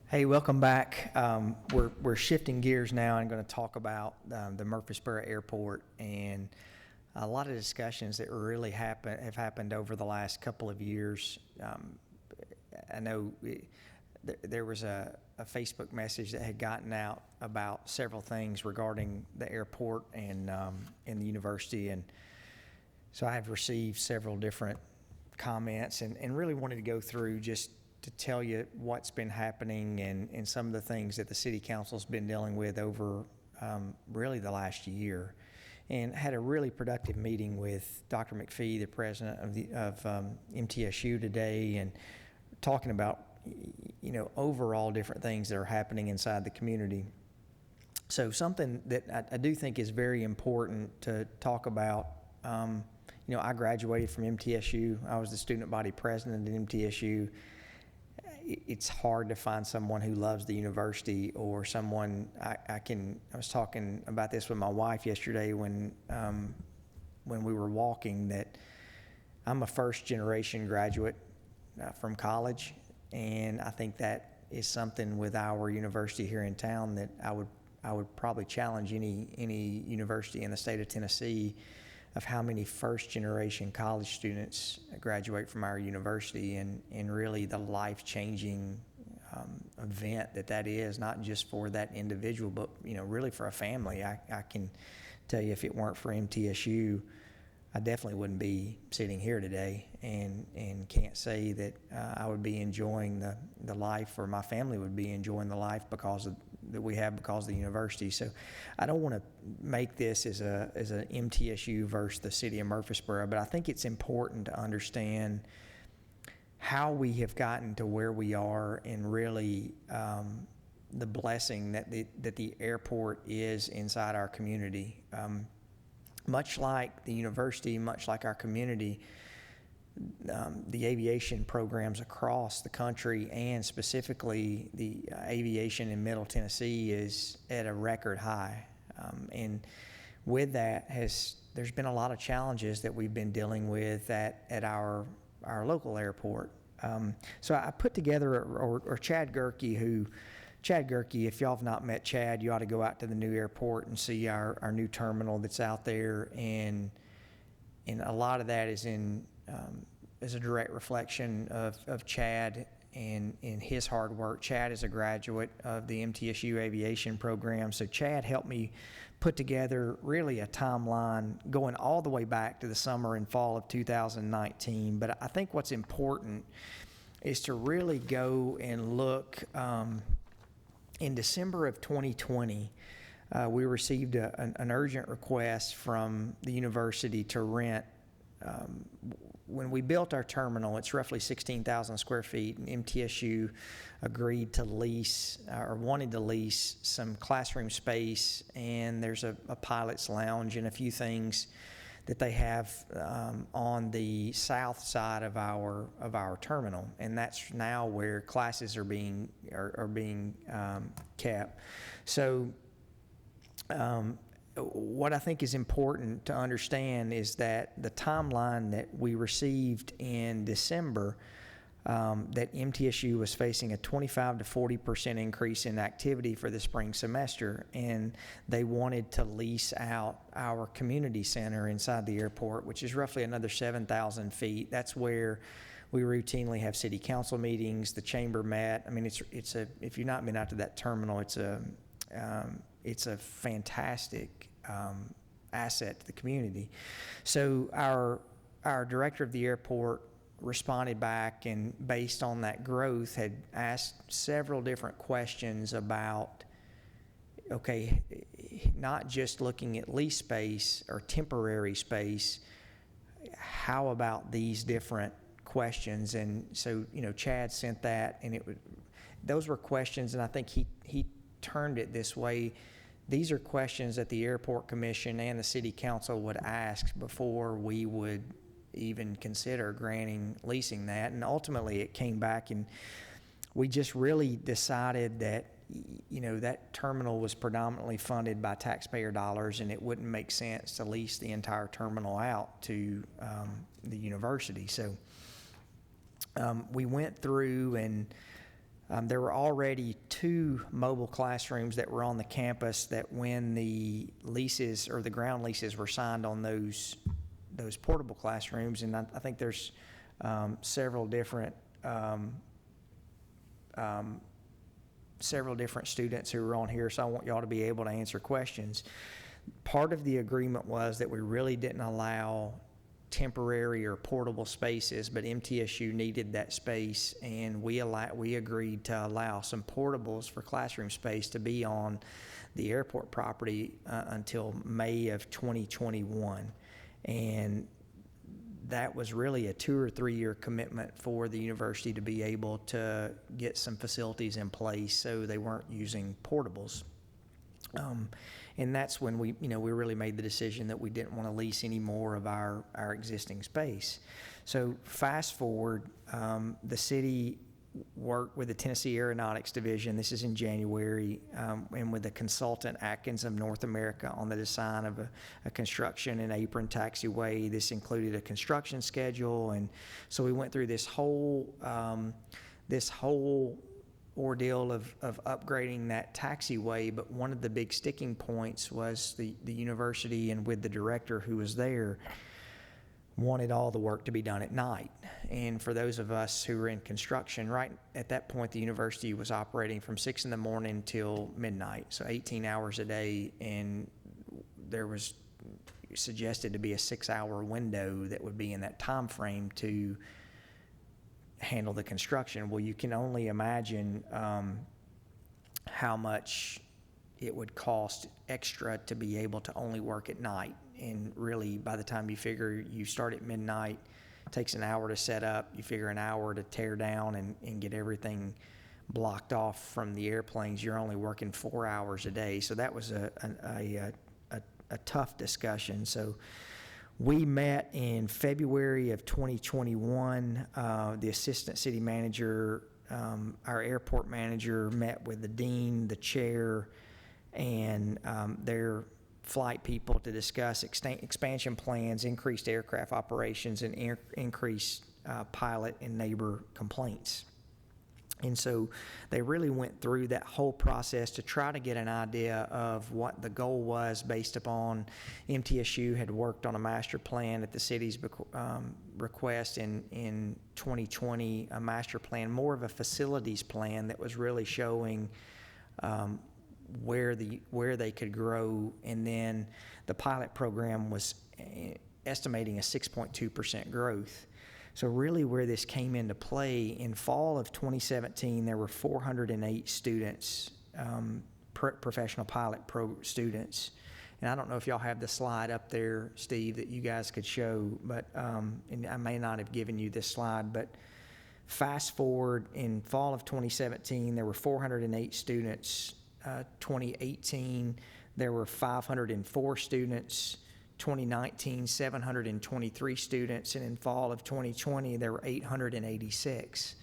Hey, welcome back. We're shifting gears now and going to talk about the Murfreesboro Airport and a lot of discussions that really have happened over the last couple of years. I know there was a Facebook message that had gotten out about several things regarding the airport and the university, and so I have received several different comments and really wanted to go through just to tell you what's been happening and some of the things that the city council's been dealing with over really the last year. And had a really productive meeting with Dr. McPhee, the president of MTSU today, and talking about overall different things that are happening inside the community. So something that I do think is very important to talk about. I graduated from MTSU. I was the student body president at MTSU. It's hard to find someone who loves the university or someone I was talking about this with my wife yesterday when we were walking, that I'm a first generation graduate from college, and I think that is something with our university here in town that I would probably challenge any university in the state of Tennessee of how many first-generation college students graduate from our university, and really the life-changing event that is, not just for that individual, but really for a family. I can tell you, if it weren't for MTSU, I definitely wouldn't be sitting here today, and can't say that I would be enjoying the life, or my family would be enjoying the life that we have because of the university. So I don't want to make this as an MTSU versus the city of Murfreesboro, but I think it's important to understand how we have gotten to where we are, and really the blessing that the airport is inside our community. Much like the university, much like our community, the aviation programs across the country, and specifically the aviation in Middle Tennessee, is at a record high. And with that, there's been a lot of challenges that we've been dealing with at our local airport. So I put together, or Chad Gerke, if y'all have not met Chad, you ought to go out to the new airport and see our new terminal that's out there, and a lot of that is a direct reflection of Chad and his hard work. Chad is a graduate of the MTSU aviation program, so Chad helped me put together really a timeline going all the way back to the summer and fall of 2019. But I think what's important is to really go and look. In December of 2020, we received an urgent request from the university to rent. When we built our terminal, it's roughly 16,000 square feet, and MTSU agreed to lease, or wanted to lease, some classroom space, and there's a pilot's lounge and a few things that they have on the south side of our terminal, and that's now where classes are being kept. So what I think is important to understand is that the timeline that we received in December, that MTSU was facing a 25 to 40% increase in activity for the spring semester, and they wanted to lease out our community center inside the airport, which is roughly another 7,000 feet. That's where we routinely have city council meetings. The chamber met. I mean, if you've not been out to that terminal, it's a fantastic asset to the community. So our director of the airport responded back, and based on that growth had asked several different questions about, okay, not just looking at lease space or temporary space, how about these different questions? And so Chad sent that, and those were questions, and I think he turned it this way: these are questions that the airport commission and the city council would ask before we would even consider leasing that. And ultimately it came back, and we just really decided that that terminal was predominantly funded by taxpayer dollars, and it wouldn't make sense to lease the entire terminal out to the university. So we went through and There were already 2 mobile classrooms that were on the campus that when the leases or the ground leases were signed on those portable classrooms, and I think there's several different students who are on here, so I want y'all to be able to answer questions. Part of the agreement was that we really didn't allow temporary or portable spaces, but MTSU needed that space, and we agreed to allow some portables for classroom space to be on the airport property until May of 2021. And that was really a 2 or 3 year commitment for the university to be able to get some facilities in place so they weren't using portables. And that's when we really made the decision that we didn't want to lease any more of our existing space. So fast forward, the city worked with the Tennessee Aeronautics Division, this is in January, and with the consultant Atkins of North America on the design of a construction and apron taxiway. This included a construction schedule, and so we went through this whole ordeal of upgrading that taxiway. But one of the big sticking points was the university, and with the director who was there, wanted all the work to be done at night. And for those of us who were in construction, right at that point, the university was operating from 6 in the morning till midnight, so 18 hours a day, and there was suggested to be a 6-hour window that would be in that time frame to handle the construction. Well, you can only imagine how much it would cost extra to be able to only work at night. And really, by the time you figure you start at midnight, it takes an hour to set up, you figure an hour to tear down and get everything blocked off from the airplanes, you're only working 4 hours a day. So that was a tough discussion. So we met in February of 2021. The assistant city manager, our airport manager, met with the dean, the chair, and their flight people to discuss expansion plans, increased aircraft operations, and increased pilot and neighbor complaints. And so they really went through that whole process to try to get an idea of what the goal was based upon MTSU had worked on a master plan at the city's request in 2020, a master plan, more of a facilities plan that was really showing where they could grow. And then the pilot program was estimating a 6.2% growth. So really where this came into play, in fall of 2017, there were 408 students, professional pilot students. And I don't know if y'all have the slide up there, Steve, that you guys could show, but and I may not have given you this slide, but fast forward, in fall of 2017, there were 408 students. 2018, there were 504 students. 2019, 723 students, and in fall of 2020, there were 886.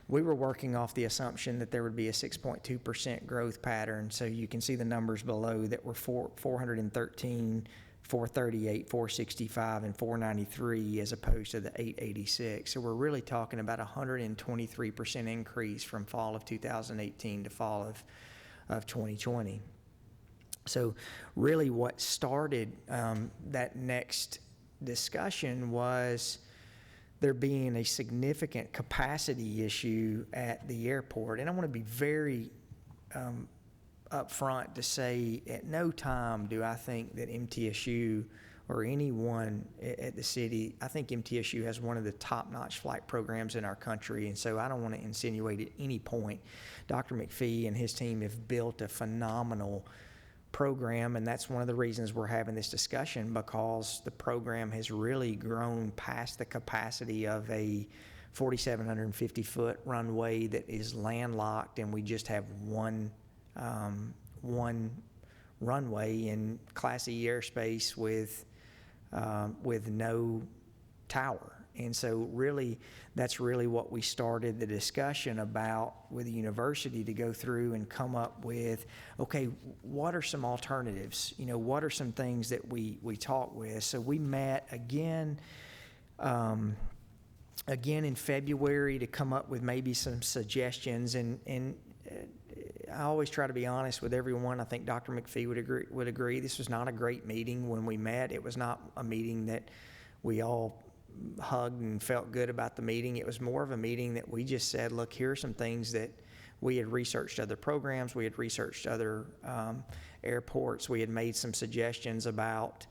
We were working off the assumption that there would be a 6.2% growth pattern, so you can see the numbers below that were 413, 438, 465, and 493 as opposed to the 886. So we're really talking about a 123% increase from fall of 2018 to fall of 2020. So really what started that next discussion was there being a significant capacity issue at the airport. And I want to be very upfront to say at no time do I think that MTSU or anyone at the city, I think MTSU has one of the top-notch flight programs in our country, and so I don't want to insinuate at any point. Dr. McPhee and his team have built a phenomenal program, and that's one of the reasons we're having this discussion, because the program has really grown past the capacity of a 4,750-foot runway that is landlocked, and we just have one runway in Class E airspace with no tower. And so really, that's really what we started the discussion about with the university, to go through and come up with, okay, what are some alternatives? What are some things that we talk with? So we met again again in February to come up with maybe some suggestions. And I always try to be honest with everyone. I think Dr. McPhee would agree. This was not a great meeting when we met. It was not a meeting that we all hugged and felt good about the meeting. It was more of a meeting that we just said, look, here are some things that we had researched other programs. We had researched other airports. We had made some suggestions about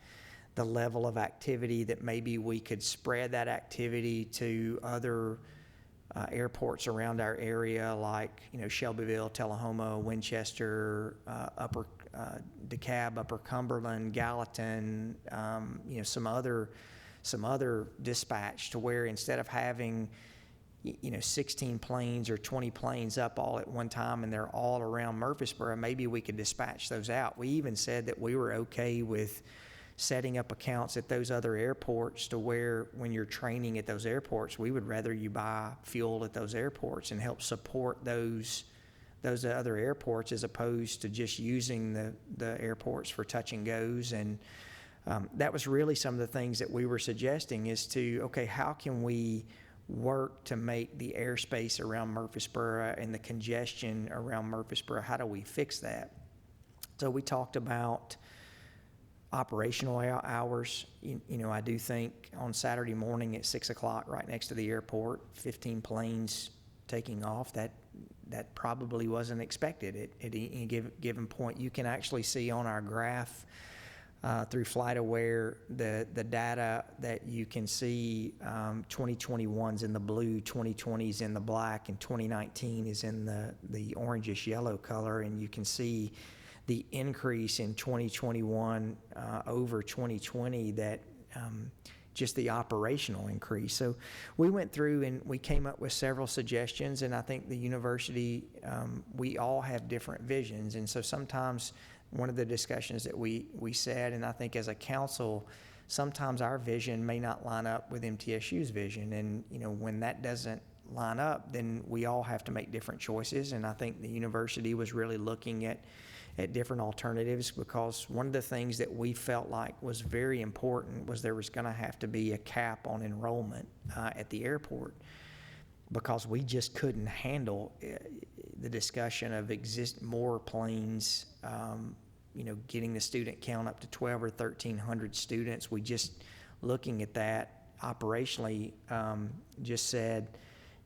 the level of activity that maybe we could spread that activity to other airports around our area, like Shelbyville, Tullahoma, Winchester, Upper DeKalb, Upper Cumberland, Gallatin, some other dispatch, to where instead of having 16 planes or 20 planes up all at one time and they're all around Murfreesboro, maybe we could dispatch those out. We even said that we were okay with setting up accounts at those other airports, to where when you're training at those airports, we would rather you buy fuel at those airports and help support those other airports, as opposed to just using the airports for touch and goes. And that was really some of the things that we were suggesting, is to, okay, how can we work to make the airspace around Murfreesboro and the congestion around Murfreesboro, how do we fix that? So we talked about operational hours. I do think on Saturday morning at 6 o'clock, right next to the airport, 15 planes taking off, that probably wasn't expected at any given point. You can actually see on our graph through FlightAware the data that you can see. 2021's in the blue, 2020's in the black, and 2019 is in the orangish yellow color, and you can see the increase in 2021 over 2020, that just the operational increase. So we went through and we came up with several suggestions, and I think the university, we all have different visions. And so sometimes one of the discussions that we said, and I think as a council, sometimes our vision may not line up with MTSU's vision. And, when that doesn't line up, then we all have to make different choices. And I think the university was really looking at different alternatives, because one of the things that we felt like was very important was there was going to have to be a cap on enrollment at the airport, because we just couldn't handle the discussion of more planes, getting the student count up to 12 or 1,300 students. We just, looking at that operationally, just said,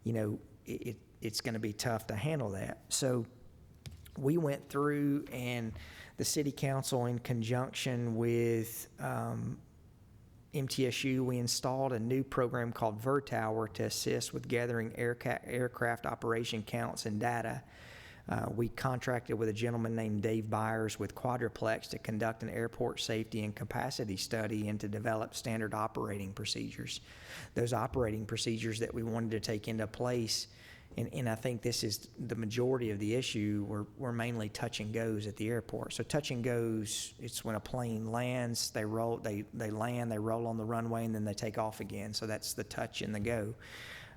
it's going to be tough to handle that. So we went through, and the city council, in conjunction with MTSU, we installed a new program called VerTower to assist with gathering aircraft operation counts and data. We contracted with a gentleman named Dave Byers with Quadruplex to conduct an airport safety and capacity study and to develop standard operating procedures. Those operating procedures that we wanted to take into place, and I think this is the majority of the issue, were mainly touch and goes at the airport. So touch and goes, it's when a plane lands, they land, they roll on the runway, and then they take off again. So that's the touch and the go.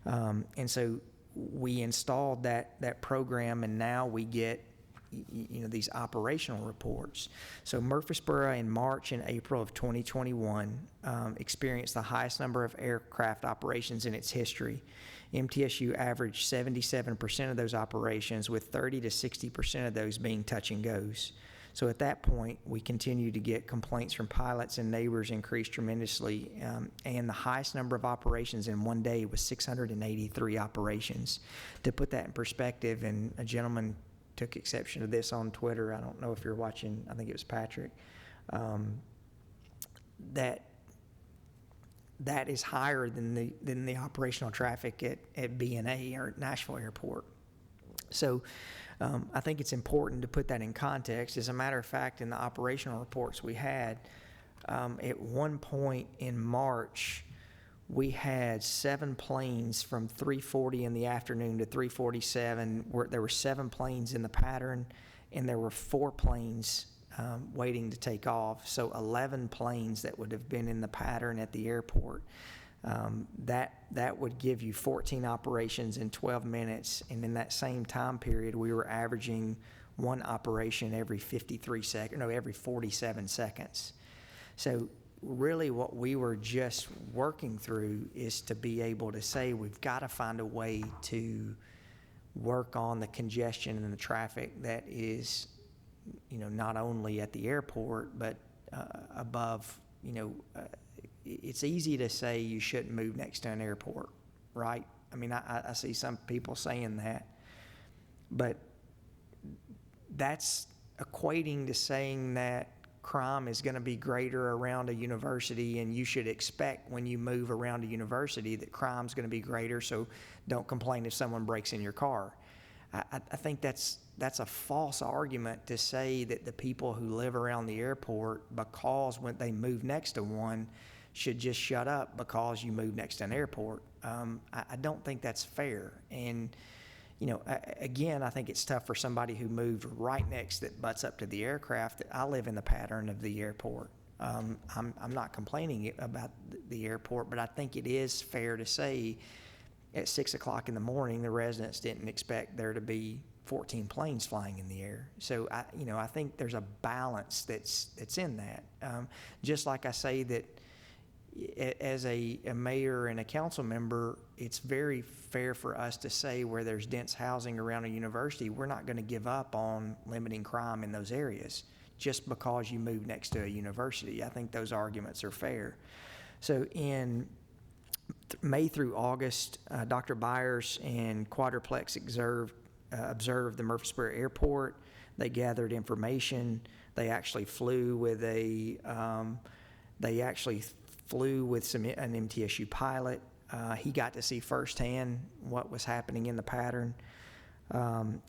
And so we installed that program, and now we get these operational reports. So Murfreesboro in March and April of 2021 experienced the highest number of aircraft operations in its history. MTSU averaged 77% of those operations, with 30 to 60% of those being touch and goes. So at that point, we continued to get complaints from pilots and neighbors increased tremendously, and the highest number of operations in one day was 683 operations. To put that in perspective, and a gentleman took exception to this on Twitter, I don't know if you're watching, I think it was Patrick, that is higher than the operational traffic at B&A or at Nashville Airport. So I think it's important to put that in context. As a matter of fact, in the operational reports we had, at one point in March, we had 7 planes from 3:40 in the afternoon to 3:47. There were 7 planes in the pattern, and there were 4 planes waiting to take off. So 11 planes that would have been in the pattern at the airport. That would give you 14 operations in 12 minutes. And in that same time period, we were averaging 1 operation every 47 seconds. So really what we were just working through is to be able to say we've got to find a way to work on the congestion and the traffic that is, not only at the airport, but above, it's easy to say you shouldn't move next to an airport, right? I mean, I see some people saying that, but that's equating to saying that crime is going to be greater around a university, and you should expect when you move around a university that crime's going to be greater, so don't complain if someone breaks in your car. I think that's a false argument to say that the people who live around the airport, because when they move next to one, should just shut up because you move next to an airport. I don't think that's fair. And, again, I think it's tough for somebody who moved right next that butts up to the aircraft. I live in the pattern of the airport. I'm not complaining about the airport, but I think it is fair to say at 6 o'clock in the morning, the residents didn't expect there to be 14 planes flying in the air. So I think there's a balance that's in that. Just like I say that as a mayor and a council member, it's very fair for us to say where there's dense housing around a university, we're not going to give up on limiting crime in those areas just because you move next to a university. I think those arguments are fair. So in May through August, Dr. Byers and Quadruplex observed the Murfreesboro Airport. They gathered information. They actually flew with an MTSU pilot. He got to see firsthand what was happening in the pattern.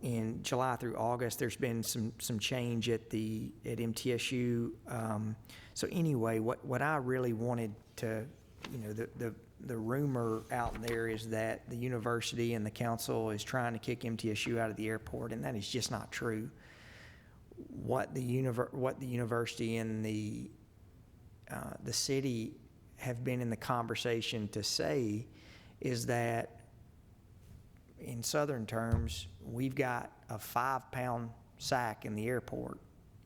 In July through August, there's been some change at MTSU. So anyway, what I really wanted to, the rumor out there is that the university and the council is trying to kick MTSU out of the airport, and that is just not true. What the university and the city have been in the conversation to say is that, in Southern terms, we've got a 5-pound sack in the airport,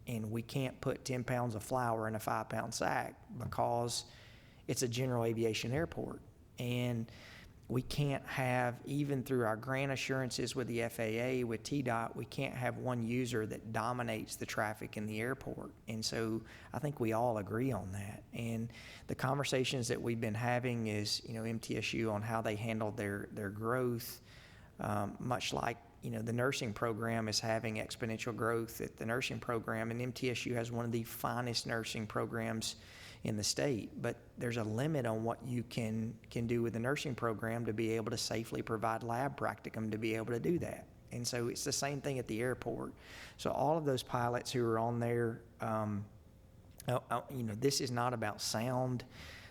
and we can't put 10 pounds of flour in a 5-pound sack because it's a general aviation airport. And we can't have, even through our grant assurances with the FAA, with TDOT, we can't have one user that dominates the traffic in the airport. And so I think we all agree on that. And the conversations that we've been having is, MTSU on how they handled their growth, much like, the nursing program is having exponential growth at the nursing program, and MTSU has one of the finest nursing programs in the state, but there's a limit on what you can do with the nursing program to be able to safely provide lab practicum to be able to do that. And so it's the same thing at the airport. So all of those pilots who are on there, this is not about sound.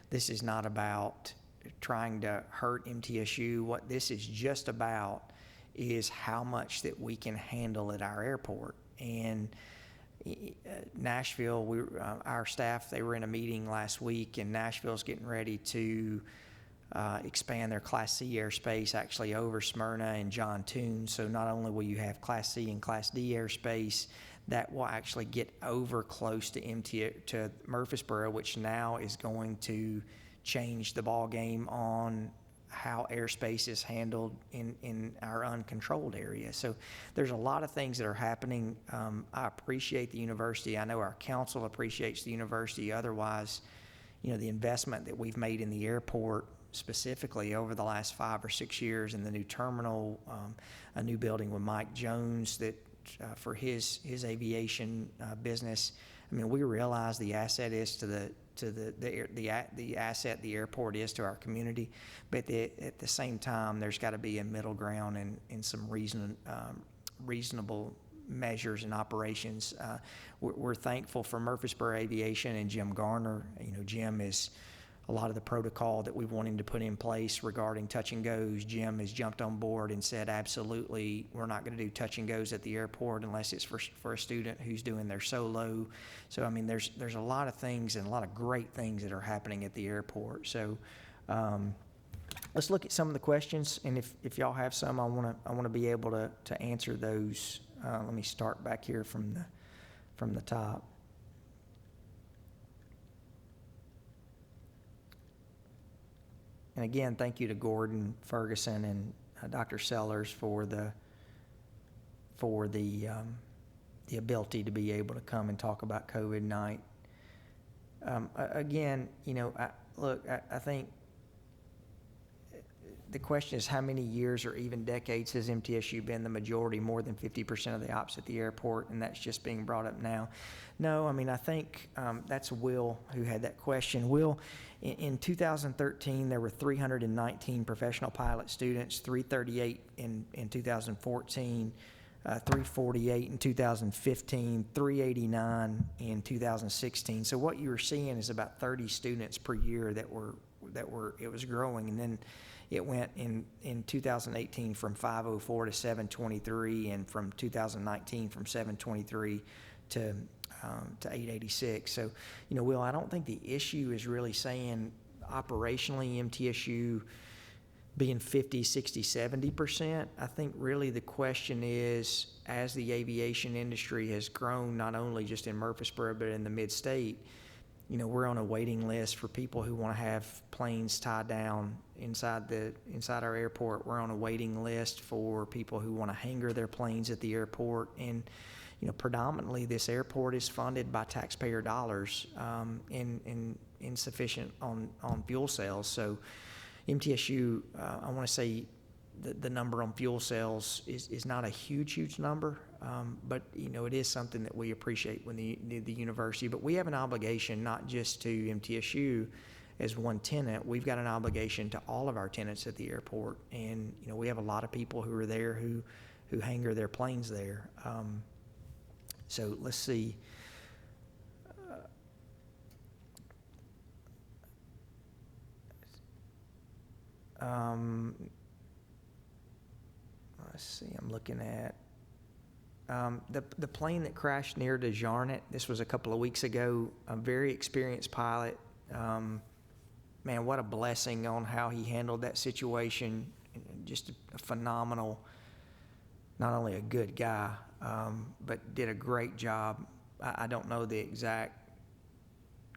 This is not about trying to hurt MTSU. What this is just about is how much that we can handle at our airport. And Nashville, our staff, they were in a meeting last week, and Nashville's getting ready to expand their Class C airspace actually over Smyrna and John Tune. So not only will you have Class C and Class D airspace, that will actually get over close to Murfreesboro, which now is going to change the ball game on how airspace is handled in our uncontrolled area. So there's a lot of things that are happening. I appreciate the university. I know our council appreciates the university. Otherwise, the investment that we've made in the airport specifically over the last 5 or 6 years in the new terminal, a new building with Mike Jones that for his aviation business. I mean, we realize the asset is to the asset the airport is to our community, but at the same time, there's got to be a middle ground and some reasonable measures and operations. We're thankful for Murfreesboro Aviation and Jim Garner. Jim is a lot of the protocol that we want him to put in place regarding touch and goes. Jim has jumped on board and said, absolutely, we're not going to do touch and goes at the airport unless it's for a student who's doing their solo. So, I mean, there's a lot of things and a lot of great things that are happening at the airport. So, let's look at some of the questions, and if y'all have some, I want to be able to answer those. Let me start back here from the top. And again, thank you to Gordon Ferguson and Dr. Sellers for the ability to be able to come and talk about COVID night. Again, I think the question is how many years or even decades has MTSU been the majority, more than 50% of the ops at the airport, and that's just being brought up now? No, I mean, I think that's Will who had that question. Will, in 2013, there were 319 professional pilot students, 338 in 2014, 348 in 2015, 389 in 2016. So what you were seeing is about 30 students per year that it was growing, and then it went in 2018 from 504 to 723, and from 2019 from 723 to 886. So, Will, I don't think the issue is really saying operationally MTSU being 50, 60, 70%. I think really the question is, as the aviation industry has grown, not only just in Murfreesboro, but in the mid-state, we're on a waiting list for people who want to have planes tied down inside our airport. We're on a waiting list for people who want to hangar their planes at the airport. And, predominantly this airport is funded by taxpayer dollars, insufficient on fuel sales. So MTSU, I want to say the number on fuel sales is not a huge number, but it is something that we appreciate when the university. But we have an obligation not just to MTSU as one tenant. We've got an obligation to all of our tenants at the airport, and we have a lot of people who are there who hangar their planes there. So let's see. Let's see, I'm looking at the plane that crashed near DeJarnette. This was a couple of weeks ago. A very experienced pilot. Man, what a blessing on how he handled that situation. Just a phenomenal, not only a good guy, but did a great job. I don't know the exact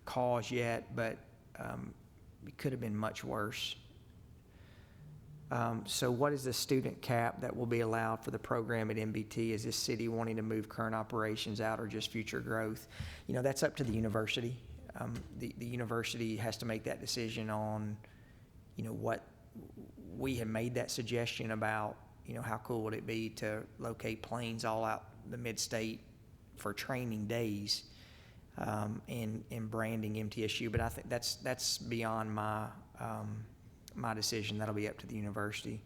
cause yet, but it could have been much worse. So what is the student cap that will be allowed for the program at MBT? Is this city wanting to move current operations out or just future growth? That's up to the university. The university has to make that decision on, what we have made that suggestion about, how cool would it be to locate planes all out the mid-state for training days, and branding MTSU. But I think that's beyond my decision. That'll be up to the university.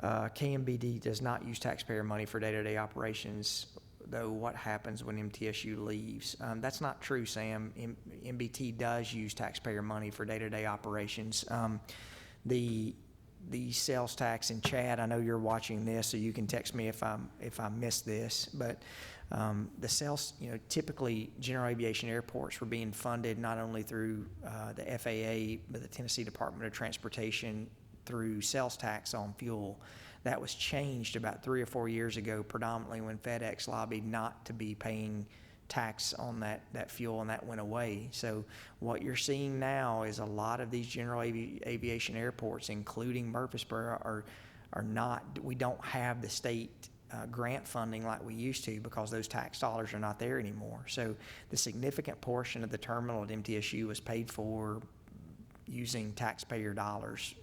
KMBD does not use taxpayer money for day-to-day operations, though. What happens when MTSU leaves? That's not true, Sam. MBT does use taxpayer money for day-to-day operations. The sales tax, and Chad, I know you're watching this, so you can text me if I miss this, but the sales, typically general aviation airports were being funded not only through the FAA, but the Tennessee Department of Transportation through sales tax on fuel. That was changed about 3 or 4 years ago, predominantly when FedEx lobbied not to be paying tax on that fuel, and that went away. So what you're seeing now is a lot of these general aviation airports, including Murfreesboro, are not, we don't have the state grant funding like we used to, because those tax dollars are not there anymore. So the significant portion of the terminal at MTSU was paid for using taxpayer dollars.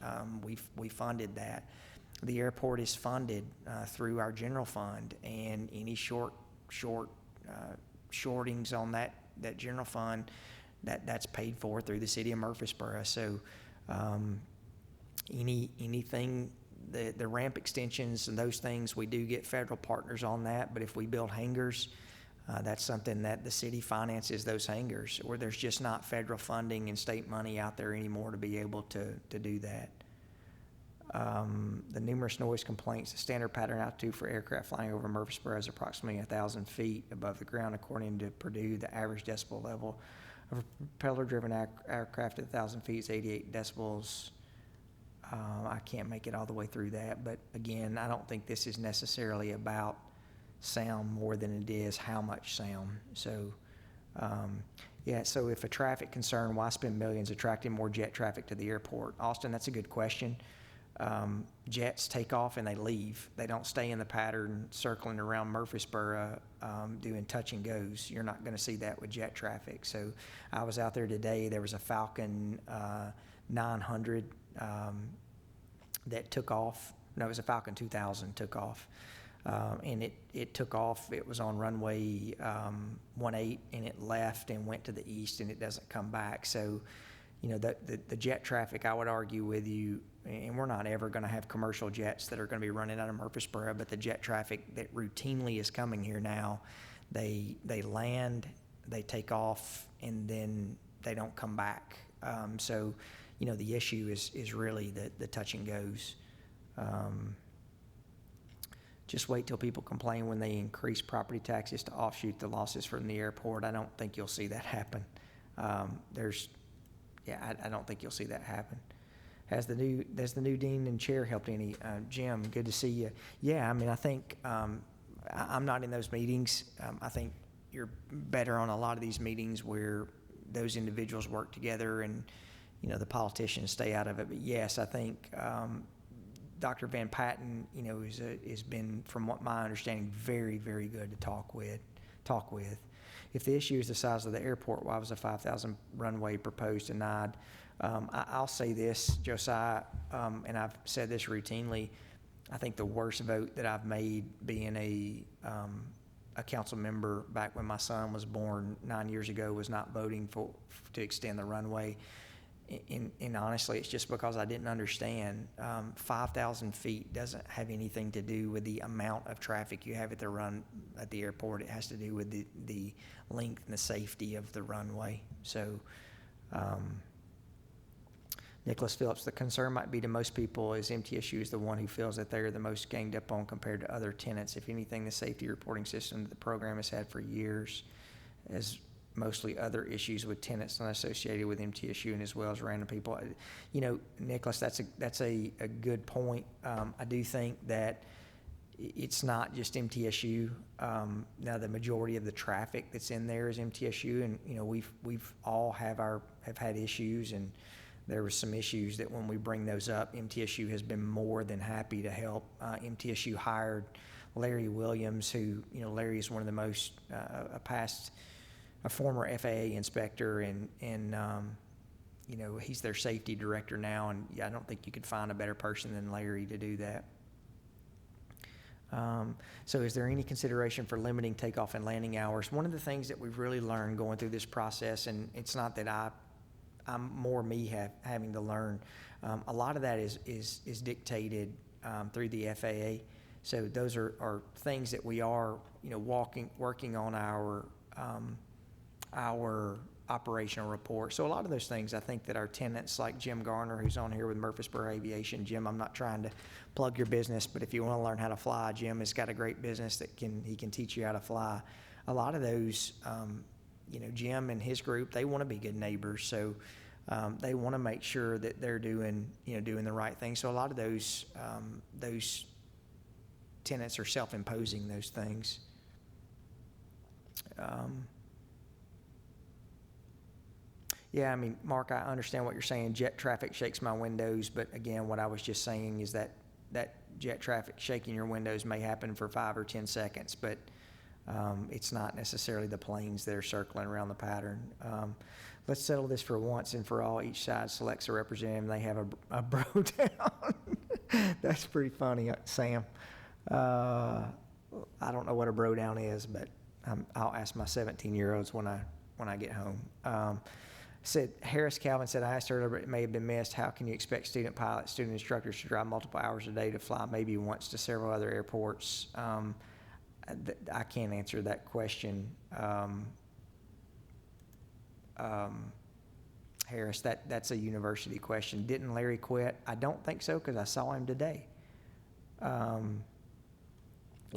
We funded that. The airport is funded through our general fund, and any shortings on that general fund, that's paid for through the city of Murfreesboro. So anything, the ramp extensions and those things, we do get federal partners on that. But if we build hangars, that's something that the city finances, those hangars, where there's just not federal funding and state money out there anymore to be able to do that. The numerous noise complaints, the standard pattern altitude for aircraft flying over Murfreesboro is approximately 1,000 feet above the ground. According to Purdue, the average decibel level of a propeller-driven aircraft at 1,000 feet is 88 decibels. I can't make it all the way through that, but again, I don't think this is necessarily about sound more than it is how much sound. So Yeah, so if a traffic concern, why spend millions attracting more jet traffic to the airport? Austin, that's a good question. Jets take off and they leave. They don't stay in the pattern circling around Murfreesboro doing touch and goes. You're not going to see that with jet traffic. So I was out there today. There was a Falcon 900 that took off. No, it was a Falcon 2000 took off. And it took off. It was on runway 18, and it left and went to the east, and it doesn't come back. So, you know, the jet traffic, I would argue with you, and we're not ever going to have commercial jets that are going to be running out of Murfreesboro, but the jet traffic that routinely is coming here now, they land, they take off, and then they don't come back. So, you know, the issue is really the touch and goes. Just wait till people complain when they increase property taxes to offshoot the losses from the airport. I don't think you'll see that happen. I don't think you'll see that happen. Has the new dean and chair helped any? Jim, good to see you. Yeah, I mean, I think I'm not in those meetings. I think you're better on a lot of these meetings where those individuals work together and, you know, the politicians stay out of it. But yes, I think Dr. Van Patten, you know, has been, from what my understanding, very, very good to talk with. If the issue is the size of the airport, why was a 5,000 runway proposed denied? I'll say this, Josiah, and I've said this routinely. I think the worst vote that I've made, being a council member back when my son was born 9 years ago, was not voting to extend the runway. And honestly, it's just because I didn't understand. 5,000 feet doesn't have anything to do with the amount of traffic you have at the airport. It has to do with the length and the safety of the runway. So, Nicholas Phillips, the concern might be to most people is MTSU is the one who feels that they're the most ganged up on compared to other tenants. If anything, the safety reporting system that the program has had for years has mostly other issues with tenants not associated with MTSU, and as well as random people. You know, Nicholas, that's a good point. I do think that it's not just MTSU. Now the majority of the traffic that's in there is MTSU, and you know we've all have had issues, and there were some issues that when we bring those up, MTSU has been more than happy to help. MTSU hired Larry Williams, who, you know, Larry is one of the most a former FAA inspector, and you know, he's their safety director now, and I don't think you could find a better person than Larry to do that. So is there any consideration for limiting takeoff and landing hours? One of the things that we've really learned going through this process, and it's not that I'm more me having to learn, a lot of that is dictated through the FAA. So those are things that we are, you know, working on our operational report. So a lot of those things, I think that our tenants like Jim Garner, who's on here with Murfreesboro Aviation. Jim, I'm not trying to plug your business, but if you want to learn how to fly, Jim has got a great business that he can teach you how to fly. A lot of those, you know, Jim and his group, they want to be good neighbors. So they want to make sure that they're doing the right thing. So a lot of those tenants are self-imposing those things. Yeah, I mean, Mark, I understand what you're saying. Jet traffic shakes my windows, but again, what I was just saying is that jet traffic shaking your windows may happen for 5 or 10 seconds, but it's not necessarily the planes that are circling around the pattern. Let's settle this for once and for all. Each side selects a representative, and they have a bro down. That's pretty funny, Sam. I don't know what a bro down is, but I'll ask my 17-year-olds when I get home. Said Harris Calvin said, I asked earlier, but it may have been missed. How can you expect student pilots, student instructors to drive multiple hours a day to fly maybe once to several other airports? I can't answer that question. Harris, that's a university question. Didn't Larry quit? I don't think so, because I saw him today. Yeah,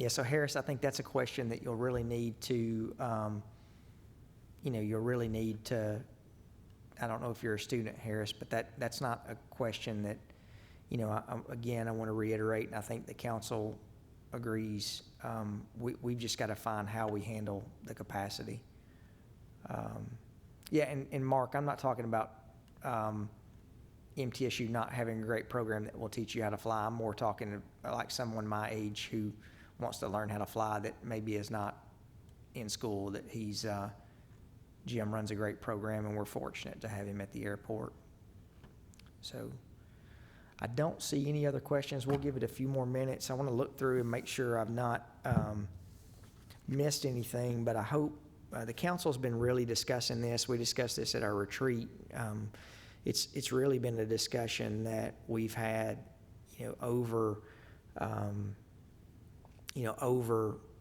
so Harris, I think that's a question that you'll really need to, I don't know if you're a student, Harris, but that's not a question that, you know, I want to reiterate, and I think the council agrees. We've just got to find how we handle the capacity. Yeah, and Mark, I'm not talking about MTSU not having a great program that will teach you how to fly. I'm more talking like someone my age who wants to learn how to fly that maybe is not in school, that Jim runs a great program, and we're fortunate to have him at the airport. So I don't see any other questions. We'll give it a few more minutes. I want to look through and make sure I've not missed anything, but I hope the council's been really discussing this. We discussed this at our retreat. It's really been a discussion that we've had, over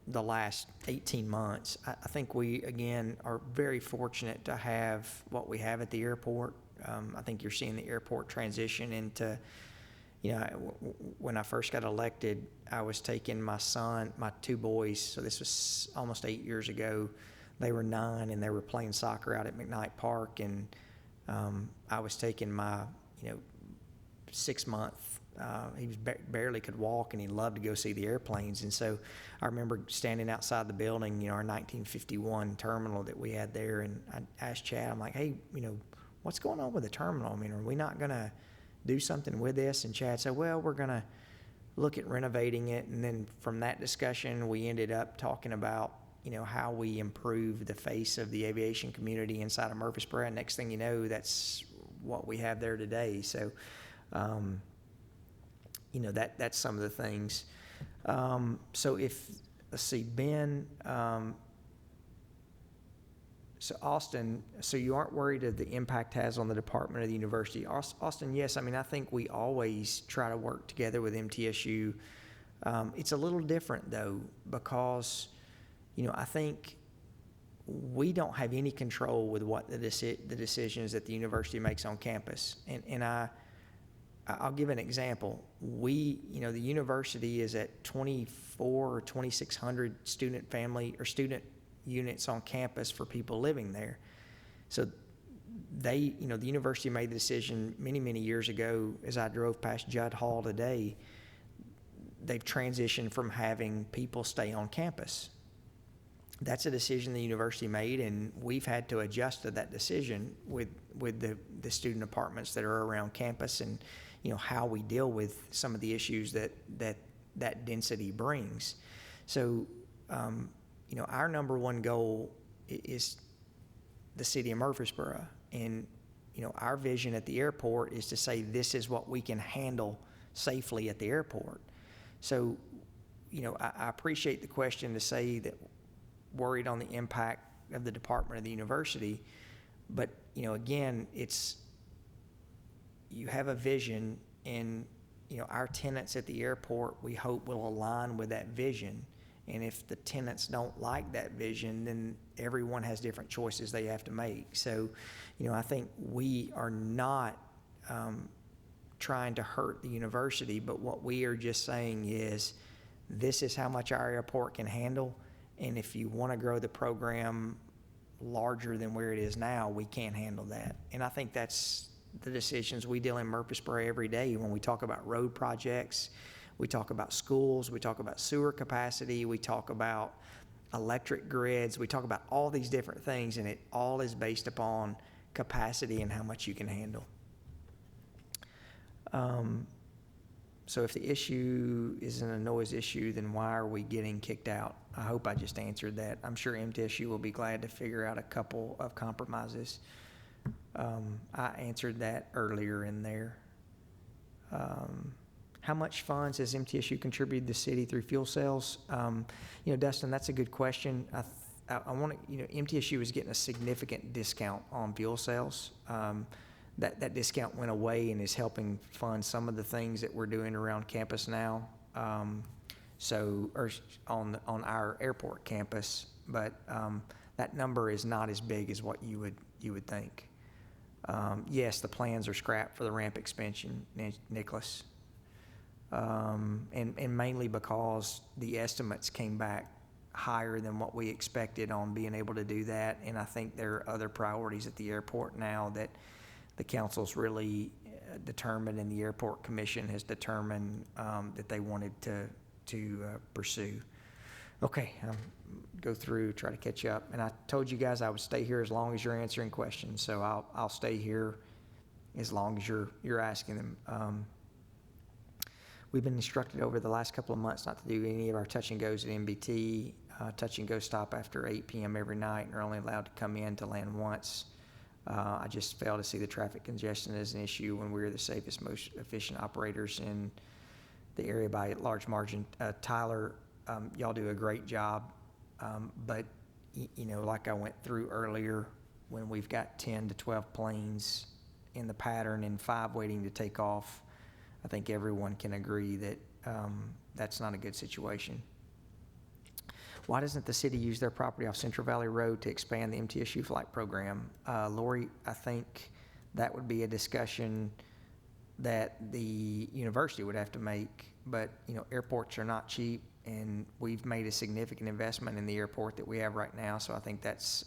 the last 18 months. I think we, again, are very fortunate to have what we have at the airport. I think you're seeing the airport transition into, when I first got elected, I was taking my two boys, so this was almost 8 years ago. They were 9 and they were playing soccer out at McKnight Park, and I was taking my, 6-month, he was barely could walk, and he loved to go see the airplanes. And so I remember standing outside the building, our 1951 terminal that we had there, and I asked Chad, I'm like, hey, what's going on with the terminal? I mean, are we not going to do something with this? And Chad said, well, we're going to look at renovating it. And then from that discussion, we ended up talking about, how we improve the face of the aviation community inside of Murfreesboro. And next thing you know, that's what we have there today. So, that's some of the things. So let's see, Ben, so Austin, so you aren't worried of the impact has on the department of the university? Austin, yes. I mean, I think we always try to work together with MTSU. It's a little different, though, because, I think we don't have any control with what the decisions that the university makes on campus. And I'll give an example. The university is at 24 or 2,600 student units on campus for people living there. So the university made the decision many, many years ago. As I drove past Judd Hall today, they've transitioned from having people stay on campus. That's a decision the university made, and we've had to adjust to that decision with the student apartments that are around campus, and how we deal with some of the issues that density brings. So our number one goal is the city of Murfreesboro, and our vision at the airport is to say this is what we can handle safely at the airport. So I appreciate the question to say that worried on the impact of the department of the university, but again, it's you have a vision, and our tenants at the airport, we hope, will align with that vision. And if the tenants don't like that vision, then everyone has different choices they have to make. So, I think we are not trying to hurt the university, but what we are just saying is this is how much our airport can handle. And if you want to grow the program larger than where it is now, we can't handle that. And I think that's the decisions we deal in Murfreesboro every day. When we talk about road projects, we talk about schools, we talk about sewer capacity, we talk about electric grids, we talk about all these different things, and it all is based upon capacity and how much you can handle. So if the issue isn't a noise issue, then why are we getting kicked out? I hope I just answered that. I'm sure MTSU will be glad to figure out a couple of compromises. I answered that earlier in there. How much funds has MTSU contributed to the city through fuel sales? Dustin, that's a good question. I want to, MTSU is getting a significant discount on fuel sales. That discount went away and is helping fund some of the things that we're doing around campus now. Or on our airport campus, but that number is not as big as what you would think. Yes, the plans are scrapped for the ramp expansion, Nicholas, and mainly because the estimates came back higher than what we expected on being able to do that. And I think there are other priorities at the airport now that the council's really determined, and the airport commission has determined that they wanted to pursue. Okay, I'm go through, try to catch up. And I told you guys I would stay here as long as you're answering questions, so I'll stay here as long as you're asking them. We've been instructed over the last couple of months not to do any of our touch and goes at MBT. Touch and go stop after 8 p.m. every night and are only allowed to come in to land once. I just fail to see the traffic congestion as an issue when we're the safest, most efficient operators in the area by a large margin. Tyler, y'all do a great job, but like I went through earlier, when we've got 10 to 12 planes in the pattern and 5 waiting to take off, I think everyone can agree that that's not a good situation. Why doesn't the city use their property off Central Valley Road to expand the MTSU flight program? Lori, I think that would be a discussion that the university would have to make, but airports are not cheap, and we've made a significant investment in the airport that we have right now, so I think that's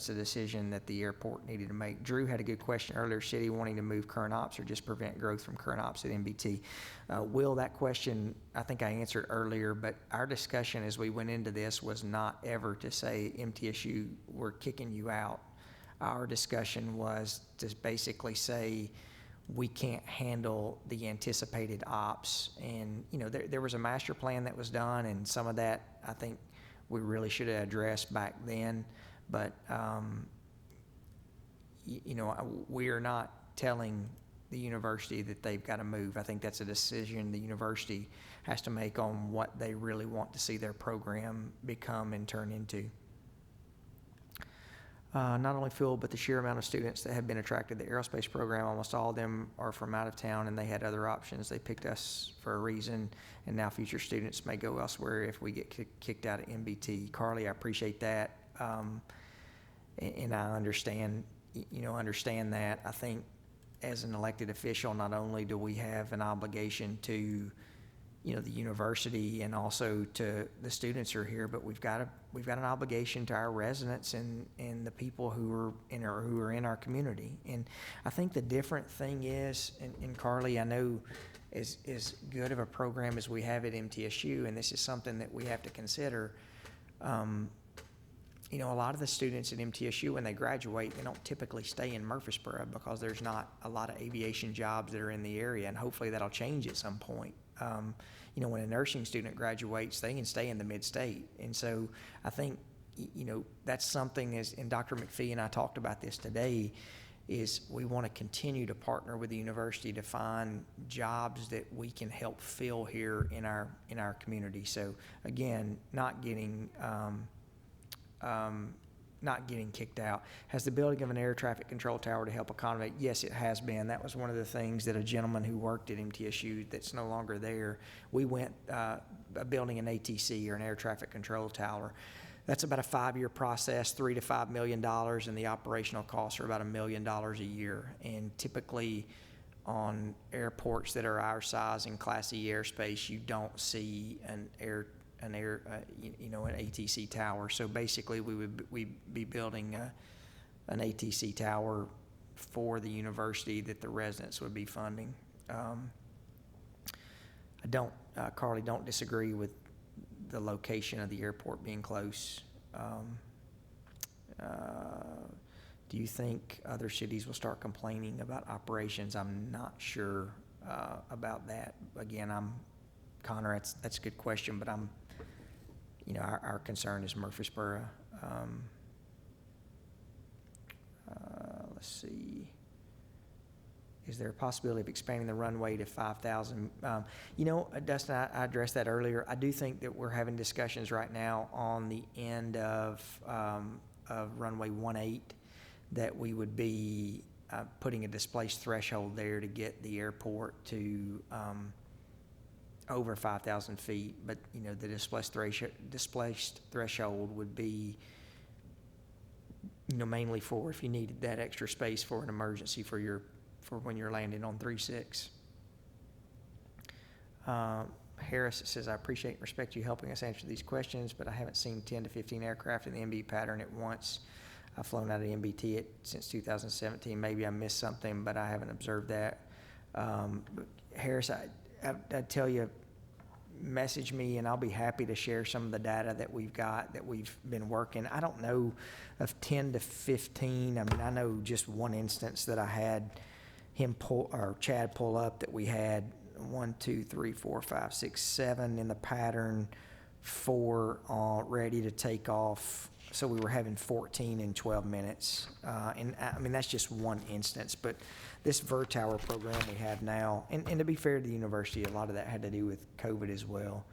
a decision that the airport needed to make. Drew had a good question earlier. City wanting to move current ops or just prevent growth from current ops at MBT? Will, that question I think I answered earlier, but our discussion as we went into this was not ever to say MTSU, we're kicking you out. Our discussion was to basically say we can't handle the anticipated ops, and there was a master plan that was done, and some of that I think we really should have addressed back then. But, we are not telling the university that they've got to move. I think that's a decision the university has to make on what they really want to see their program become and turn into. Not only Phil, but the sheer amount of students that have been attracted to the aerospace program, almost all of them are from out of town and they had other options. They picked us for a reason, and now future students may go elsewhere if we get kicked out of MBT. Carly, I appreciate that. And I understand that. I think as an elected official, not only do we have an obligation to, the university and also to the students who are here, but we've got an obligation to our residents and the people who are in our community. And I think the different thing is, and Carly, I know as good of a program as we have at MTSU, and this is something that we have to consider. A lot of the students at MTSU, when they graduate, they don't typically stay in Murfreesboro because there's not a lot of aviation jobs that are in the area, and hopefully that'll change at some point. When a nursing student graduates, they can stay in the mid-state. And so I think, that's something, and Dr. McPhee and I talked about this today, is we want to continue to partner with the university to find jobs that we can help fill here in our community. So again, not getting kicked out. Has the building of an air traffic control tower to help accommodate? Yes, it has been. That was one of the things that a gentleman who worked at MTSU that's no longer there, we went building an ATC, or an air traffic control tower. That's about a 5-year process, $3 to $5 million, and the operational costs are about $1 million a year. And typically on airports that are our size in Class E airspace, you don't see an ATC tower. So basically we'd be building an ATC tower for the university that the residents would be funding. Carly, don't disagree with the location of the airport being close. Do you think other cities will start complaining about operations? I'm not sure about that. Again, Connor, that's a good question, but our concern is Murfreesboro. Let's see. Is there a possibility of expanding the runway to 5,000? Dustin, I addressed that earlier. I do think that we're having discussions right now on the end of runway 18 that we would be putting a displaced threshold there to get the airport to over 5,000 feet. But the displaced threshold would be mainly for if you needed that extra space for an emergency for when you're landing on 3-6. Harris says, I appreciate and respect you helping us answer these questions, but I haven't seen 10 to 15 aircraft in the MB pattern at once. I've flown out of the MBT since 2017. Maybe I missed something, but I haven't observed that. Harris, I'd tell you, message me and I'll be happy to share some of the data that we've got, that we've been working. I don't know of 10 to 15. I mean, I know just one instance that I had Chad pull up, that we had 1, 2, 3, 4, 5, 6, 7 in the pattern, 4 ready to take off. So we were having 14 in 12 minutes. And I mean, that's just one instance, but this VERTOWER program we have now, and to be fair to the university, a lot of that had to do with COVID as well.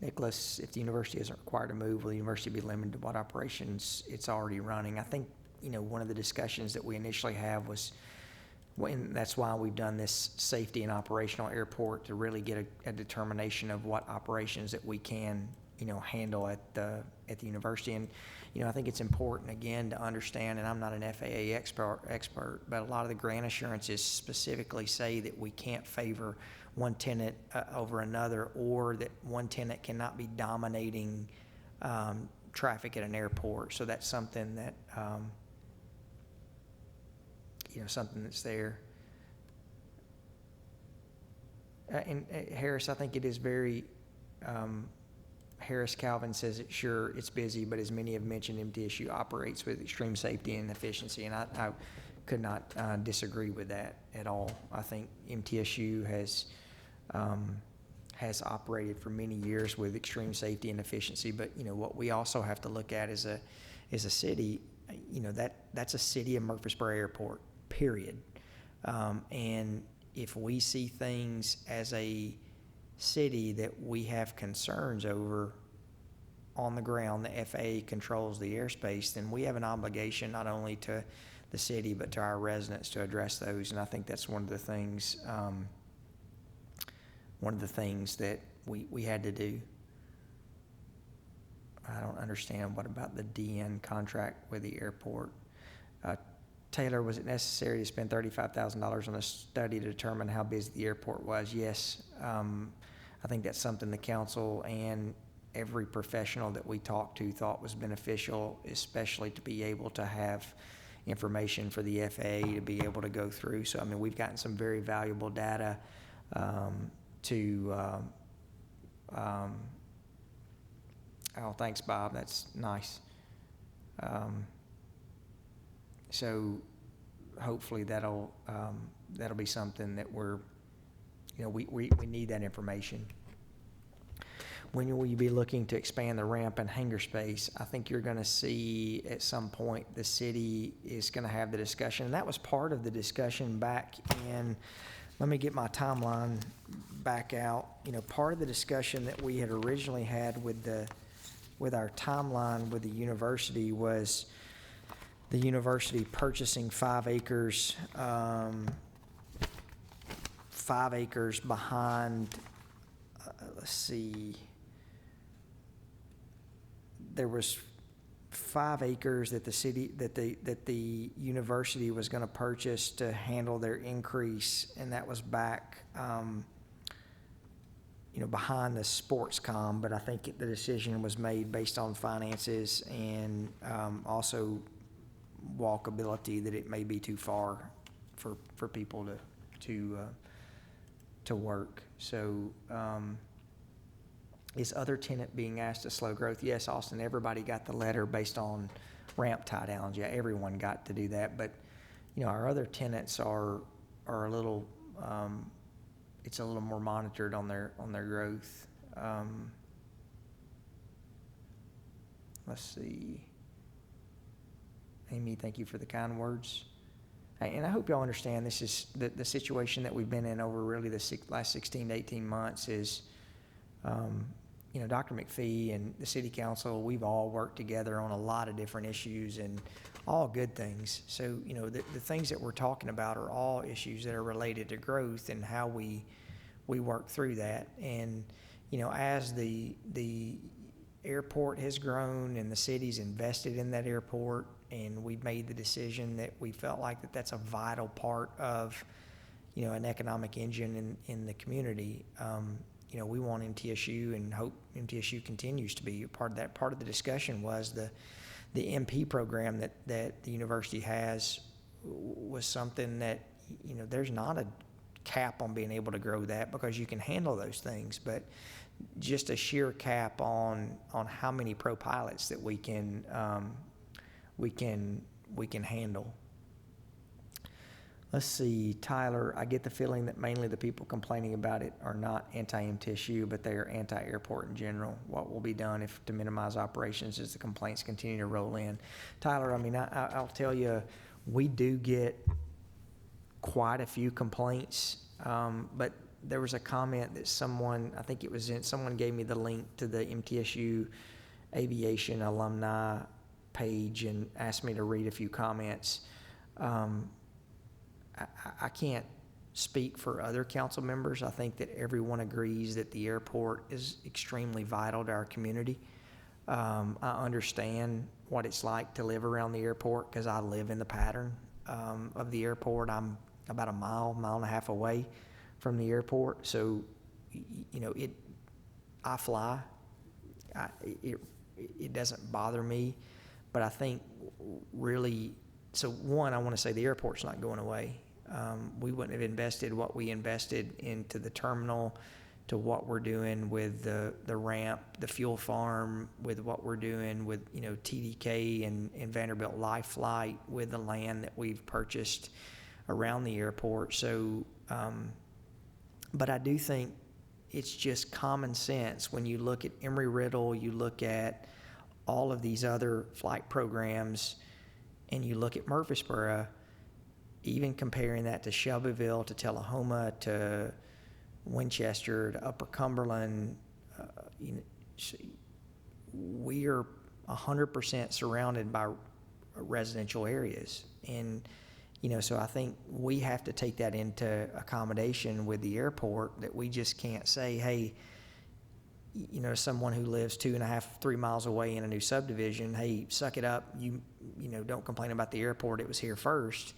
Nicholas, if the university isn't required to move, will the university be limited to what operations it's already running? I think, one of the discussions that we initially have was, and that's why we've done this safety and operational airport, to really get a determination of what operations that we can, handle at the university. And, I think it's important, again, to understand, and I'm not an FAA expert, but a lot of the grant assurances specifically say that we can't favor one tenant over another, or that one tenant cannot be dominating traffic at an airport. So that's something that, something that's there. And Harris, I think it is very, Harris Calvin says it, sure, it's busy, but as many have mentioned, MTSU operates with extreme safety and efficiency, and I could not disagree with that at all. I think MTSU has operated for many years with extreme safety and efficiency, but what we also have to look at as a city, that's a city of Murfreesboro Airport, period. And if we see things as a city that we have concerns over on the ground, the FAA controls the airspace, then we have an obligation not only to the city but to our residents to address those. And I think that's one of the things that we had to do. I don't understand, what about the DN contract with the airport? Taylor, was it necessary to spend $35,000 on a study to determine how busy the airport was? Yes. I think that's something the council and every professional that we talked to thought was beneficial, especially to be able to have information for the FAA to be able to go through. So, I mean, we've gotten some very valuable data oh, thanks, Bob. That's nice. So hopefully that'll be something that we need that information. When will you be looking to expand the ramp and hangar space? I think you're going to see at some point the city is going to have the discussion. And that was part of the discussion back in, let me get my timeline back out. Part of the discussion that we had originally had with our timeline with the university was the university purchasing 5 acres, 5 acres behind, let's see, there was 5 acres that the university was going to purchase to handle their increase, and that was back, behind the sports com. But I think the decision was made based on finances and also walkability, that it may be too far for people to work. So is other tenant being asked to slow growth? Yes, Austin, everybody got the letter based on ramp tie downs. Yeah, everyone got to do that. But our other tenants are a little, it's a little more monitored on their growth. Let's see. Amy, thank you for the kind words. And I hope y'all understand this is the situation that we've been in over really the last 16 to 18 months is, Dr. McPhee and the city council, we've all worked together on a lot of different issues and all good things. So, the things that we're talking about are all issues that are related to growth and how we work through that. And, as the airport has grown and the city's invested in that airport, and we've made the decision that we felt like that's a vital part of, an economic engine in the community. We want MTSU and hope MTSU continues to be a part of that. Part of the discussion was the MP program that the university has was something that, there's not a cap on being able to grow that because you can handle those things, but just a sheer cap on how many pro pilots that we can handle. Let's see, Tyler, I get the feeling that mainly the people complaining about it are not anti-MTSU, but they are anti-airport in general. What will be done to minimize operations as the complaints continue to roll in? Tyler, I mean, I'll tell you, we do get quite a few complaints, but there was a comment that someone gave me the link to the MTSU Aviation alumni page and asked me to read a few comments. I can't speak for other council members. I think that everyone agrees that the airport is extremely vital to our community. I understand what it's like to live around the airport because I live in the pattern of the airport. I'm about a mile and a half away from the airport. So, I fly. It doesn't bother me, but I think really, so one, I want to say the airport's not going away. We wouldn't have invested what we invested into the terminal, to what we're doing with the ramp, the fuel farm, with what we're doing with, TDK and Vanderbilt Life Flight, with the land that we've purchased around the airport. So, but I do think it's just common sense when you look at Embry-Riddle, you look at all of these other flight programs, and you look at Murfreesboro, even comparing that to Shelbyville, to Tullahoma, to Winchester, to Upper Cumberland, we are 100% surrounded by residential areas. And, so I think we have to take that into accommodation with the airport, that we just can't say, hey, someone who lives 2.5-3 miles away in a new subdivision, hey, suck it up, don't complain about the airport, it was here first.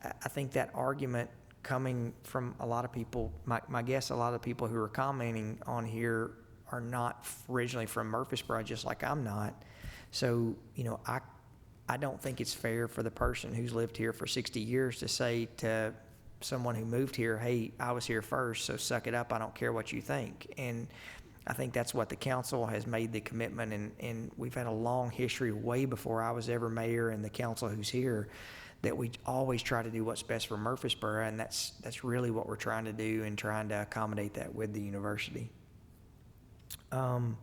I think that argument coming from a lot of people, my guess, a lot of people who are commenting on here are not originally from Murfreesboro, just like I'm not. So, I don't think it's fair for the person who's lived here for 60 years to say to someone who moved here, hey, I was here first, so suck it up, I don't care what you think. And I think that's what the council has made the commitment, and we've had a long history way before I was ever mayor, and the council who's here, that we always try to do what's best for Murfreesboro, and that's really what we're trying to do, and trying to accommodate that with the university. All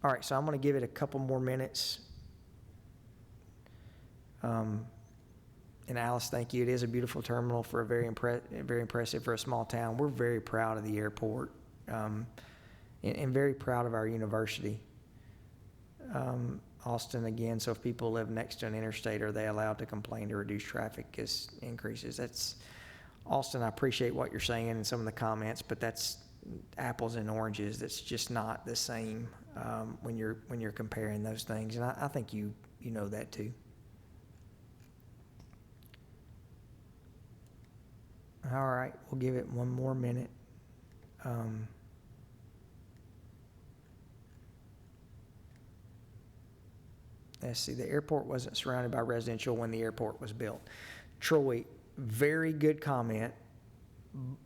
right, so I'm going to give it a couple more minutes. And Alice, thank you. It is a beautiful terminal for a very impressive for a small town. We're very proud of the airport, and very proud of our university. Austin, again, so if people live next to an interstate, are they allowed to complain to reduce traffic as increases? That's, Austin, I appreciate what you're saying and some of the comments, but that's apples and oranges. That's just not the same when you're comparing those things, and I think you know that too. All right, we'll give it one more minute. Let's see, the airport wasn't surrounded by residential when the airport was built. Troy, very good comment,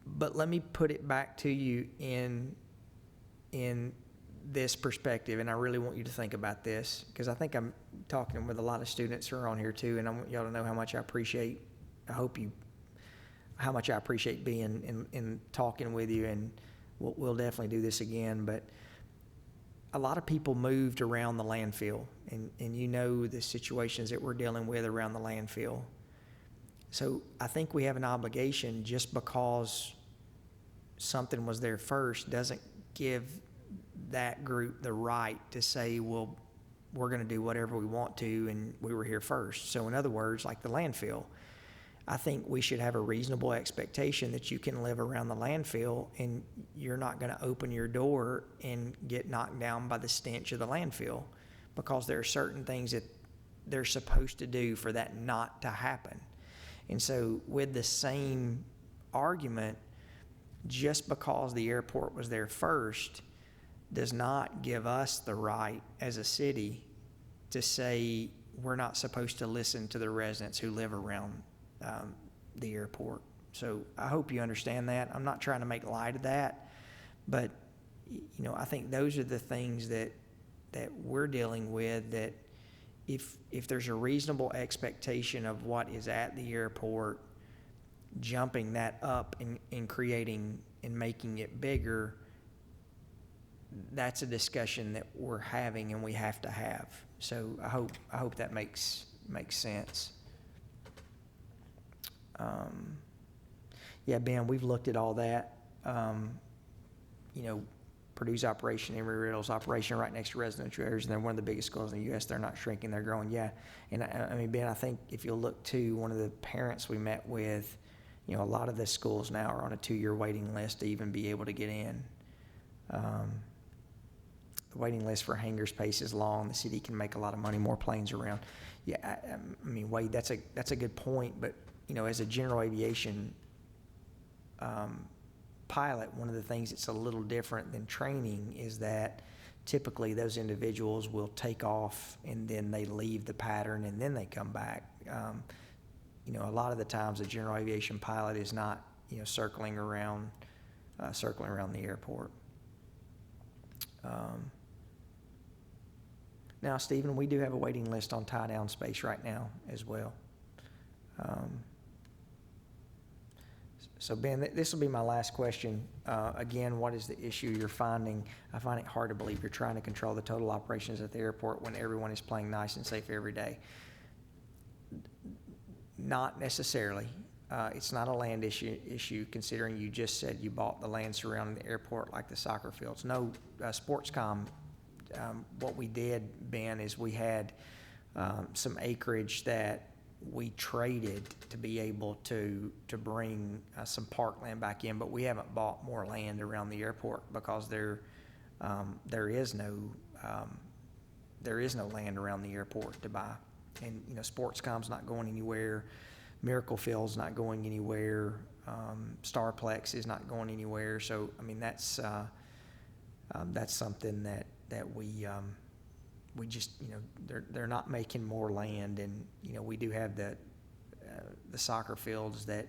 but let me put it back to you in this perspective, and I really want you to think about this, because I think I'm talking with a lot of students who are on here too, and I want y'all to know how much I appreciate, how much I appreciate being in talking with you, and we'll definitely do this again. But a lot of people moved around the landfill, and the situations that we're dealing with around the landfill. So I think we have an obligation, just because something was there first doesn't give that group the right to say, well, we're going to do whatever we want to, and we were here first. So in other words, like the landfill, I think we should have a reasonable expectation that you can live around the landfill, and you're not going to open your door and get knocked down by the stench of the landfill, because there are certain things that they're supposed to do for that not to happen. And so with the same argument, just because the airport was there first does not give us the right as a city to say we're not supposed to listen to the residents who live around the airport. So I hope you understand that. I'm not trying to make light of that, but I think those are the things that we're dealing with, that if there's a reasonable expectation of what is at the airport, jumping that up and creating and making it bigger, that's a discussion that we're having and we have to have. So I hope that makes sense. Yeah, Ben, we've looked at all that. Purdue's operation, Emory-Riddle's operation right next to residential areas, and they're one of the biggest schools in the U.S. They're not shrinking, they're growing. Yeah, and I mean, Ben, I think if you'll look to one of the parents we met with, a lot of the schools now are on a 2-year waiting list to even be able to get in. The waiting list for hangar space is long. The city can make a lot of money, more planes around. Yeah, I mean, Wade, that's a good point. But as a general aviation pilot, one of the things that's a little different than training is that typically those individuals will take off and then they leave the pattern and then they come back. A lot of the times a general aviation pilot is not circling around the airport. Now, Stephen, we do have a waiting list on tie-down space right now as well. So, Ben, this will be my last question. Again, what is the issue you're finding? I find it hard to believe you're trying to control the total operations at the airport when everyone is playing nice and safe every day. Not necessarily. It's not a land issue, considering you just said you bought the land surrounding the airport like the soccer fields. No, Sportscom, what we did, Ben, is we had some acreage that we traded to be able to bring some parkland back in, but we haven't bought more land around the airport because there is no land around the airport to buy. And Sportscom's not going anywhere. Miracle Field's not going anywhere. Starplex is not going anywhere. So I mean, that's something that we just they're not making more land. And we do have the soccer fields that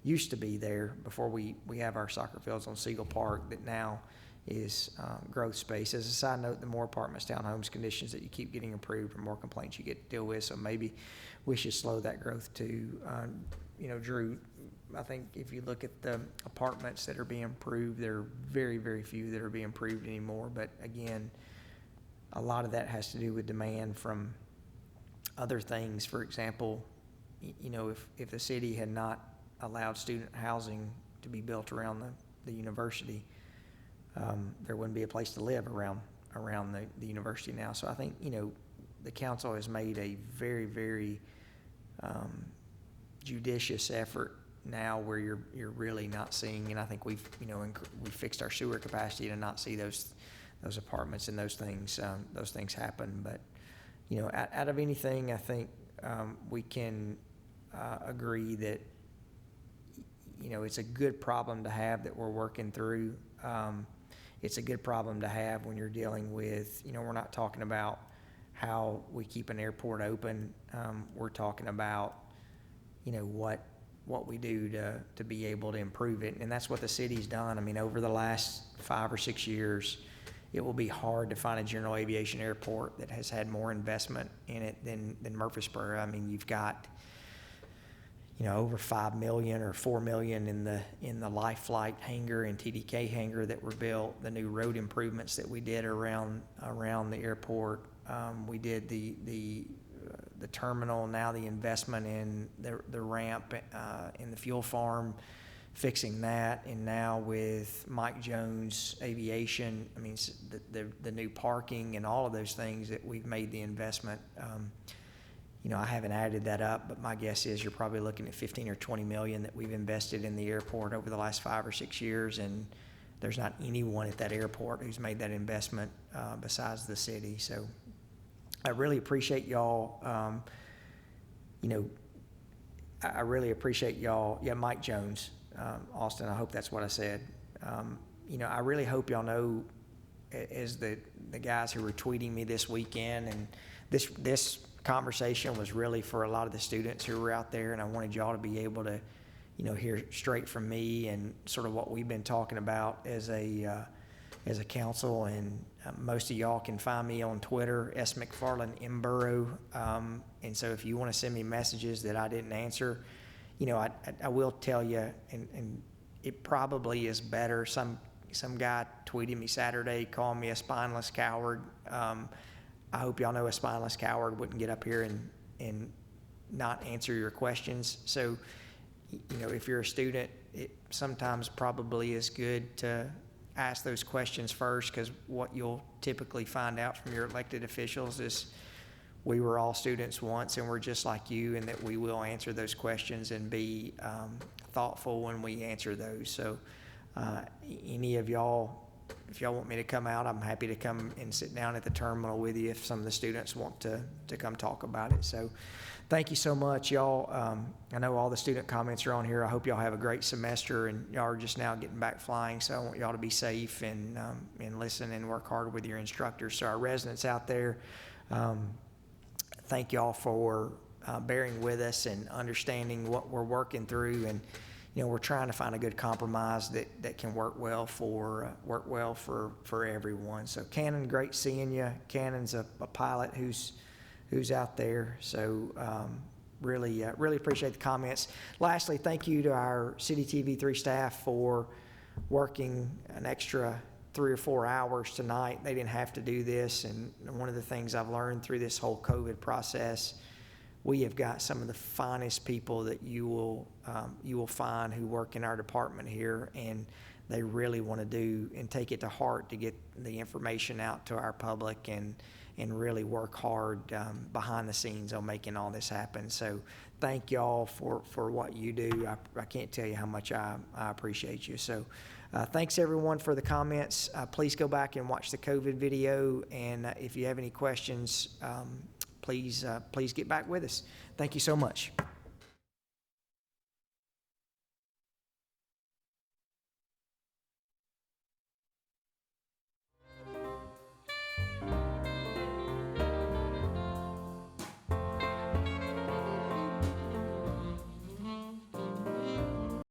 used to be there before we have our soccer fields on Siegel Park that now is growth space. As a side note, the more apartments, townhomes, conditions that you keep getting improved, the more complaints you get to deal with. So maybe we should slow that growth too. Drew, I think if you look at the apartments that are being improved, there are very, very few that are being improved anymore. But again, a lot of that has to do with demand from other things. For example, if the city had not allowed student housing to be built around the university, there wouldn't be a place to live around the university now. So I think the council has made a very, very judicious effort now where you're really not seeing, and I think we've fixed our sewer capacity to not see those apartments and those things happen. But out of anything, I think we can agree that it's a good problem to have that we're working through. It's a good problem to have when you're dealing with, we're not talking about how we keep an airport open. We're talking about, what we do to be able to improve it. And that's what the city's done. I mean, over the last 5 or 6 years, it will be hard to find a general aviation airport that has had more investment in it than Murfreesboro. I mean, you've got, over $5 million or $4 million in the Life Flight hangar and TDK hangar that were built. The new road improvements that we did around the airport. We did the terminal. Now the investment in the ramp in the fuel farm, fixing that, and now with Mike Jones Aviation. I mean, the new parking and all of those things that we've made the investment. I haven't added that up, but my guess is you're probably looking at 15 or 20 million that we've invested in the airport over the last 5 or 6 years, and there's not anyone at that airport who's made that investment besides the city. So I really appreciate y'all. I really appreciate y'all. Yeah, Mike Jones, Austin. I hope that's what I said. I really hope y'all know, as the guys who were tweeting me this weekend, and this conversation was really for a lot of the students who were out there, and I wanted y'all to be able to, hear straight from me and sort of what we've been talking about as a council. And most of y'all can find me on Twitter, McFarland Mburo. And so if you want to send me messages that I didn't answer, I will tell you, and it probably is better. Some guy tweeted me Saturday, calling me a spineless coward. I hope y'all know a spineless coward wouldn't get up here and not answer your questions. So, if you're a student, it sometimes probably is good to ask those questions first, because what you'll typically find out from your elected officials is we were all students once and we're just like you, and that we will answer those questions and be thoughtful when we answer those. So any of y'all, if y'all want me to come out, I'm happy to come and sit down at the terminal with you if some of the students want to come talk about it. So thank you so much, y'all. I know all the student comments are on here. I hope y'all have a great semester, and y'all are just now getting back flying, so I want y'all to be safe and listen and work hard with your instructors. So our residents out there, thank y'all for bearing with us and understanding what we're working through. And we're trying to find a good compromise that can work well for everyone. So Cannon, great seeing you. Cannon's a pilot who's out there. So really appreciate the comments. Lastly, thank you to our City TV3 staff for working an extra 3 or 4 hours tonight. They didn't have to do this, and one of the things I've learned through this whole COVID process, we have got some of the finest people that you will find who work in our department here, and they really want to do and take it to heart to get the information out to our public and really work hard behind the scenes on making all this happen. So thank y'all for what you do. I can't tell you how much I appreciate you. So thanks everyone for the comments. Please go back and watch the COVID video, and if you have any questions, please get back with us. Thank you so much.